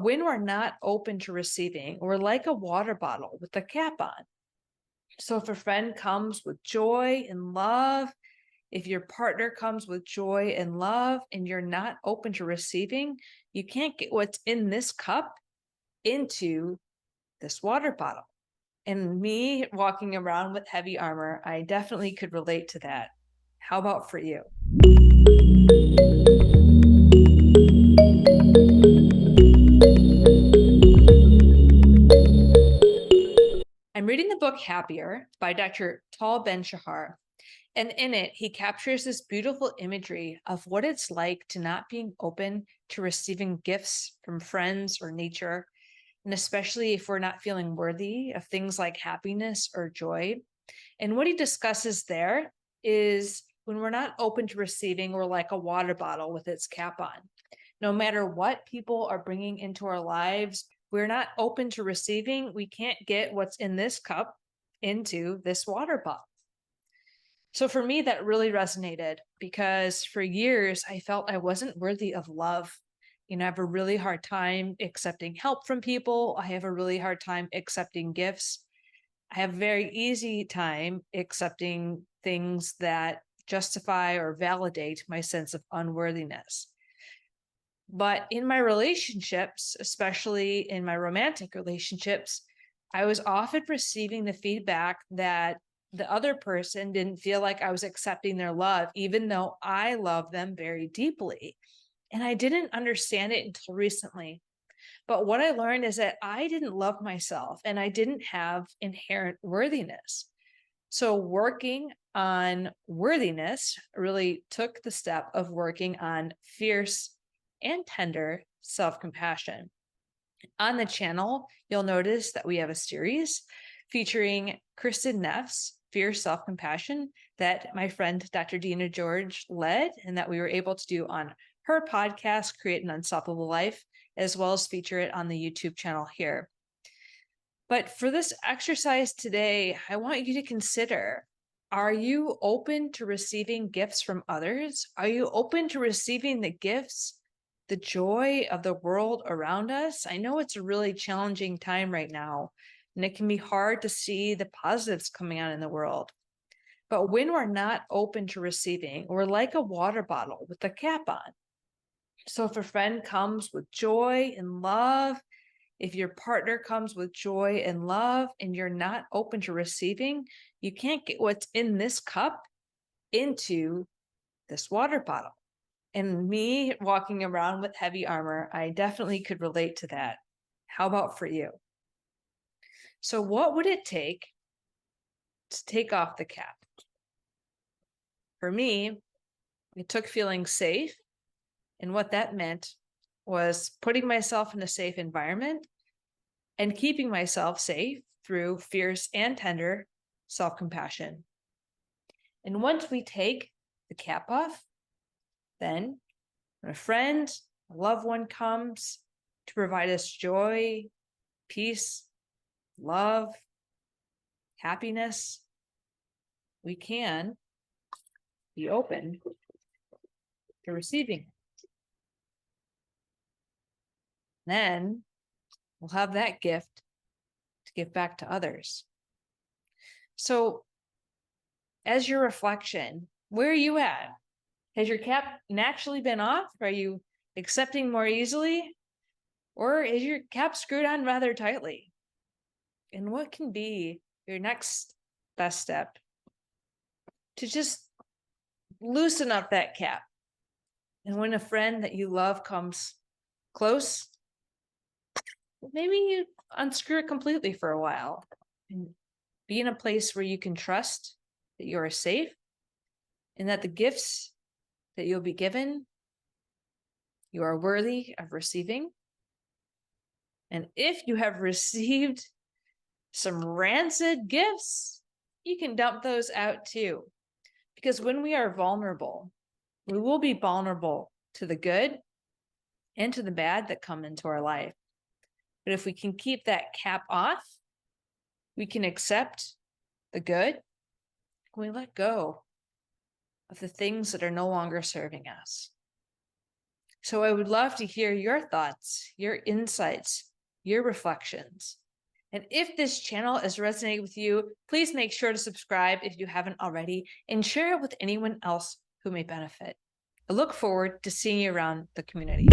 When we're not open to receiving, we're like a water bottle with the cap on. So if a friend comes with joy and love, if your partner comes with joy and love, and you're not open to receiving, you can't get what's in this cup into this water bottle. And me walking around with heavy armor, I definitely could relate to that. How about for you? I'm reading the book Happier by Dr. Tal Ben-Shahar. And in it, he captures this beautiful imagery of what it's like to not being open to receiving gifts from friends or nature, and especially if we're not feeling worthy of things like happiness or joy. And what he discusses there is when we're not open to receiving, we're like a water bottle with its cap on. No matter what people are bringing into our lives, we're not open to receiving. We can't get what's in this cup into this water bottle. So for me, that really resonated because for years I felt I wasn't worthy of love. I have a really hard time accepting help from people. I have a really hard time accepting gifts. I have a very easy time accepting things that justify or validate my sense of unworthiness. But in my relationships, especially in my romantic relationships, I was often receiving the feedback that the other person didn't feel like I was accepting their love, even though I love them very deeply. And I didn't understand it until recently. But what I learned is that I didn't love myself and I didn't have inherent worthiness. So working on worthiness really took the step of working on fierce and tender self-compassion. On the channel, you'll notice that we have a series featuring Kristen Neff's Fierce Self-Compassion that my friend Dr. Dina George led and that we were able to do on her podcast, Create an Unstoppable Life, as well as feature it on the YouTube channel here. But for this exercise today, I want you to consider, are you open to receiving gifts from others? Are you open to receiving the gifts, the joy of the world around us? I know it's a really challenging time right now, and it can be hard to see the positives coming out in the world. But when we're not open to receiving, we're like a water bottle with the cap on. So if a friend comes with joy and love, if your partner comes with joy and love and you're not open to receiving, you can't get what's in this cup into this water bottle. And me walking around with heavy armor, I definitely could relate to that. How about for you? So what would it take to take off the cap? For me, it took feeling safe. And what that meant was putting myself in a safe environment and keeping myself safe through fierce and tender self-compassion. And once we take the cap off, then when a friend, a loved one comes to provide us joy, peace, love, happiness, we can be open to receiving it. Then we'll have that gift to give back to others. So as your reflection, where are you at? Has your cap naturally been off? Are you accepting more easily? Or is your cap screwed on rather tightly? And what can be your next best step to just loosen up that cap? And when a friend that you love comes close, maybe you unscrew it completely for a while and be in a place where you can trust that you are safe and that the gifts that you'll be given, you are worthy of receiving. And if you have received some rancid gifts, you can dump those out too. Because when we are vulnerable, we will be vulnerable to the good and to the bad that come into our life. But if we can keep that cap off, we can accept the good, and we let go of the things that are no longer serving us. So I would love to hear your thoughts, your insights, your reflections. And if this channel is resonating with you, please make sure to subscribe if you haven't already and share it with anyone else who may benefit. I look forward to seeing you around the community.